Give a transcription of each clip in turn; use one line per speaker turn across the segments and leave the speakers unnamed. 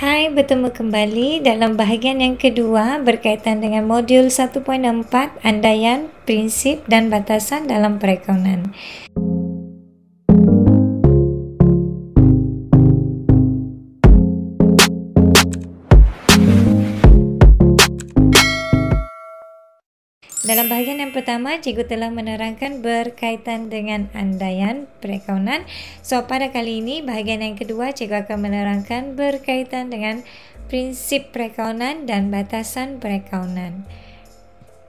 Hai, bertemu kembali dalam bahagian yang kedua berkaitan dengan modul 1.4 andaian, prinsip dan batasan dalam perakaunan. Dalam bahagian yang pertama, cikgu telah menerangkan berkaitan dengan andaian perakaunan. So, pada kali ini, bahagian yang kedua, cikgu akan menerangkan berkaitan dengan prinsip perakaunan dan batasan perakaunan.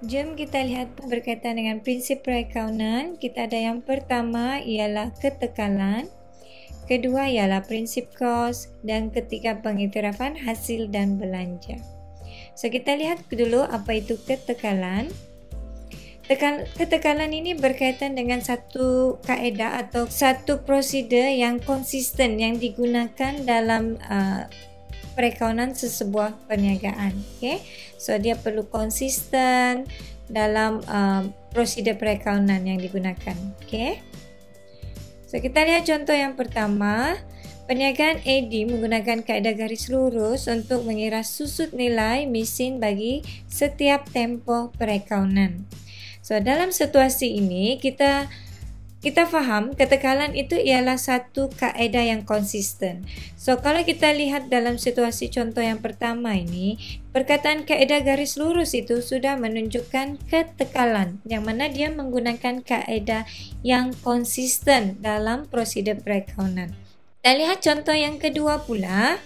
Jom kita lihat berkaitan dengan prinsip perakaunan. Kita ada yang pertama ialah ketekalan, kedua ialah prinsip kos, dan ketiga pengiktirafan hasil dan belanja. So, kita lihat dulu apa itu ketekalan. Ketekalan ini berkaitan dengan satu kaedah atau satu prosedur yang konsisten yang digunakan dalam perakaunan sesebuah perniagaan. Okay? So, dia perlu konsisten dalam prosedur perakaunan yang digunakan. Okay? So, kita lihat contoh yang pertama. Perniagaan AD menggunakan kaedah garis lurus untuk mengira susut nilai mesin bagi setiap tempoh perakaunan. So, dalam situasi ini kita faham ketekalan itu ialah satu kaedah yang konsisten. So, kalau kita lihat dalam situasi contoh yang pertama ini, perkataan kaedah garis lurus itu sudah menunjukkan ketekalan yang mana dia menggunakan kaedah yang konsisten dalam prosedur perakaunan. Kita lihat contoh yang kedua pula.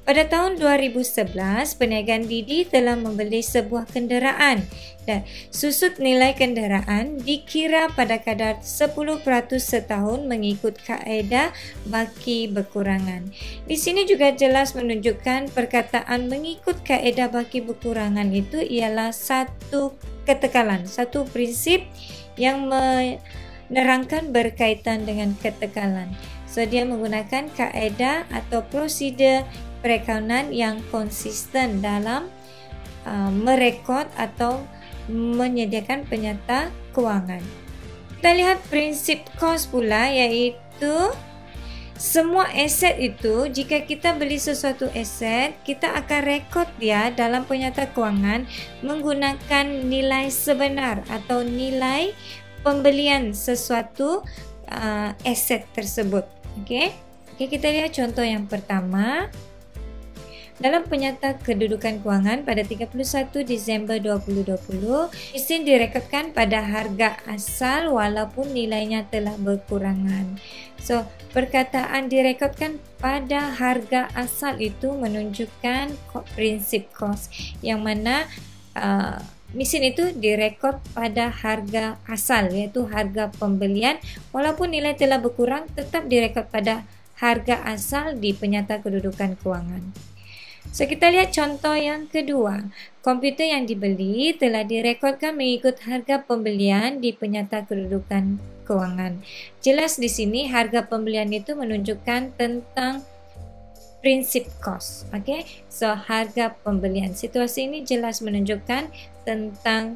Pada tahun 2011, perniagaan Didi telah membeli sebuah kenderaan dan susut nilai kenderaan dikira pada kadar 10% setahun mengikut kaedah baki berkurangan. Di sini juga jelas menunjukkan perkataan mengikut kaedah baki berkurangan itu ialah satu ketekalan, satu prinsip yang menerangkan berkaitan dengan ketekalan. So, dia menggunakan kaedah atau prosedur perakaunan yang konsisten dalam merekod atau menyediakan penyata kewangan. Kita lihat prinsip kos pula, iaitu semua aset itu, jika kita beli sesuatu aset, kita akan rekod dia dalam penyata kewangan menggunakan nilai sebenar atau nilai pembelian sesuatu aset tersebut. Okey, kita lihat contoh yang pertama. Dalam penyata kedudukan kewangan pada 31 Disember 2020, mesin direkodkan pada harga asal walaupun nilainya telah berkurangan. So, perkataan direkodkan pada harga asal itu menunjukkan prinsip kos yang mana mesin itu direkod pada harga asal, iaitu harga pembelian, walaupun nilai telah berkurang tetap direkod pada harga asal di penyata kedudukan kewangan. So, kita lihat contoh yang kedua. Komputer yang dibeli telah direkodkan mengikut harga pembelian di penyata kedudukan kewangan. Jelas di sini harga pembelian itu menunjukkan tentang prinsip kos. Okay? So, harga pembelian. Situasi ini jelas menunjukkan tentang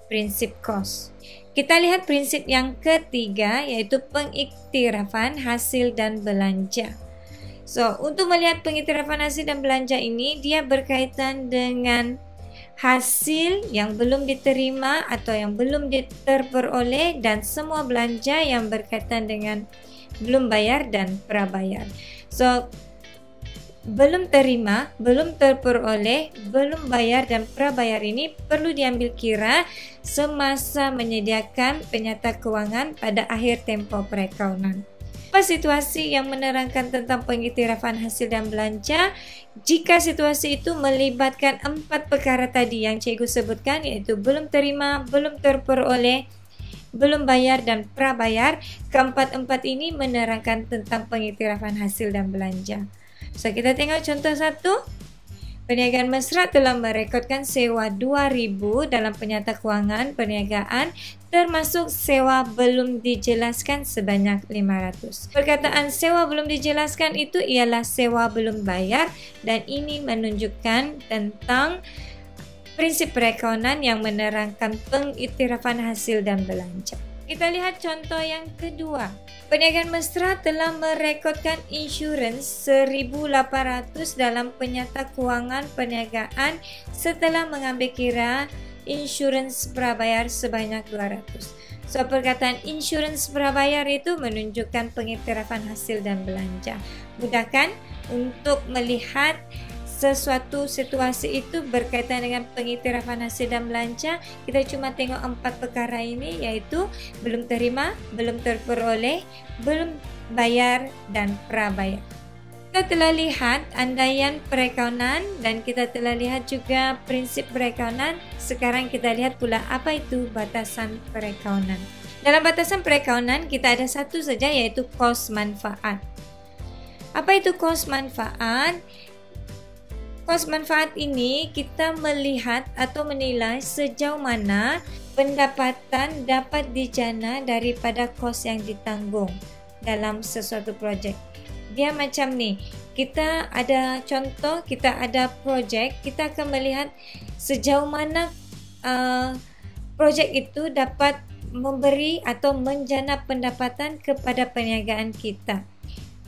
prinsip kos. Kita lihat prinsip yang ketiga, iaitu pengiktirafan hasil dan belanja. So, untuk melihat pengiktirafan hasil dan belanja ini, dia berkaitan dengan hasil yang belum diterima atau yang belum terperoleh dan semua belanja yang berkaitan dengan belum bayar dan prabayar. So, belum terima, belum terperoleh, belum bayar dan prabayar ini perlu diambil kira semasa menyediakan penyata kewangan pada akhir tempoh perakaunan. Apa situasi yang menerangkan tentang pengiktirafan hasil dan belanja jika situasi itu melibatkan 4 perkara tadi yang cikgu sebutkan, iaitu belum terima, belum terperoleh, belum bayar dan prabayar. Keempat-empat ini menerangkan tentang pengiktirafan hasil dan belanja. So, kita tengok contoh satu. Perniagaan Mesra telah merekodkan sewa 2,000 dalam penyata kewangan perniagaan, termasuk sewa belum dijelaskan sebanyak 500. Perkataan sewa belum dijelaskan itu ialah sewa belum bayar, dan ini menunjukkan tentang prinsip perakaunan yang menerangkan pengiktirafan hasil dan belanja. Kita lihat contoh yang kedua. Perniagaan mesra telah merekodkan insurans 1,800 dalam penyata kewangan perniagaan setelah mengambil kira insurans prabayar sebanyak 200. So, perkataan insurans prabayar itu menunjukkan pengiktirafan hasil dan belanja. Mudahkan untuk melihat sesuatu situasi itu berkaitan dengan pengiktirafan hasil dan belanja. Kita cuma tengok 4 perkara ini, iaitu belum terima, belum terperoleh, belum bayar, dan prabayar. Kita telah lihat andaian perakaunan dan kita telah lihat juga prinsip perakaunan. Sekarang kita lihat pula apa itu batasan perakaunan. Dalam batasan perakaunan kita ada satu saja, iaitu kos manfaat. Apa itu kos manfaat? Kos manfaat ini kita melihat atau menilai sejauh mana pendapatan dapat dijana daripada kos yang ditanggung dalam sesuatu projek. Dia macam ni, kita ada contoh, kita ada projek, kita akan melihat sejauh mana projek itu dapat memberi atau menjana pendapatan kepada perniagaan kita.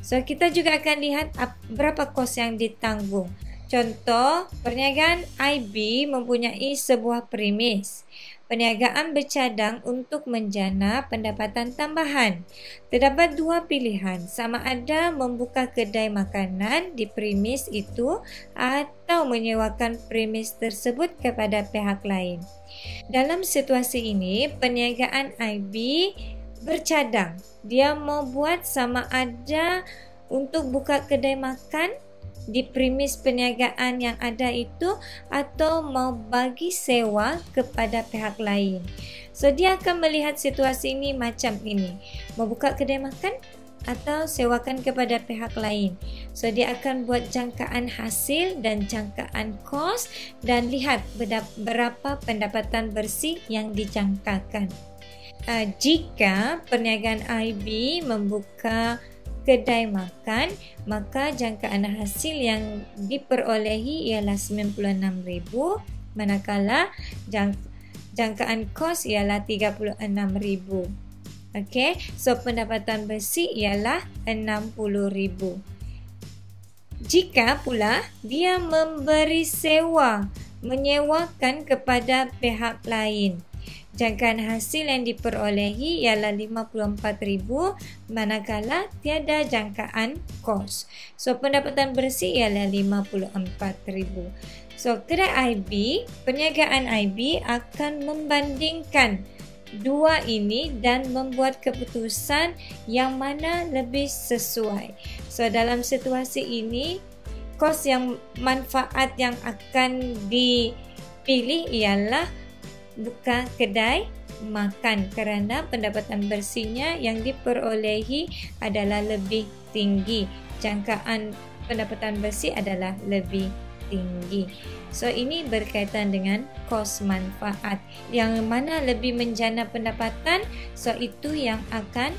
So, kita juga akan lihat berapa kos yang ditanggung. Contoh, perniagaan IB mempunyai sebuah premis. Perniagaan bercadang untuk menjana pendapatan tambahan. Terdapat dua pilihan, sama ada membuka kedai makanan di premis itu atau menyewakan premis tersebut kepada pihak lain. Dalam situasi ini, perniagaan IB bercadang. Dia mau buat sama ada untuk buka kedai makan di premis perniagaan yang ada itu atau mau bagi sewa kepada pihak lain. So, dia akan melihat situasi ini macam ini. Mau buka kedai makan atau sewakan kepada pihak lain. So, dia akan buat jangkaan hasil dan jangkaan kos dan lihat berapa pendapatan bersih yang dijangkakan. Jika perniagaan IB membuka kedai makan, maka jangkaan hasil yang diperolehi ialah 96,000, manakala jangkaan kos ialah 36,000. Okey, so pendapatan bersih ialah 60,000. Jika pula dia memberi sewa, menyewakan kepada pihak lain, jangkaan hasil yang diperolehi ialah 54,000, manakala tiada jangkaan kos. So, pendapatan bersih ialah 54,000. So, kedai IB, perniagaan IB akan membandingkan dua ini dan membuat keputusan yang mana lebih sesuai. So, dalam situasi ini, kos yang manfaat yang akan dipilih ialah buka kedai makan kerana pendapatan bersihnya yang diperolehi adalah lebih tinggi. Jangkaan pendapatan bersih adalah lebih tinggi. So, ini berkaitan dengan kos manfaat. Yang mana lebih menjana pendapatan, so itu yang akan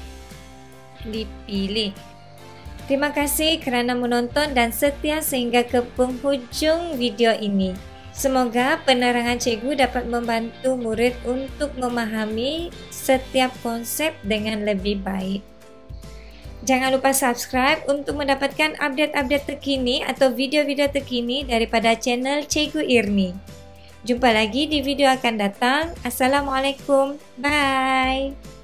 dipilih. Terima kasih kerana menonton dan setia sehingga ke penghujung video ini. Semoga penerangan cikgu dapat membantu murid untuk memahami setiap konsep dengan lebih baik. Jangan lupa subscribe untuk mendapatkan update-update terkini atau video-video terkini daripada channel Cikgu Irni. Jumpa lagi di video akan datang. Assalamualaikum. Bye.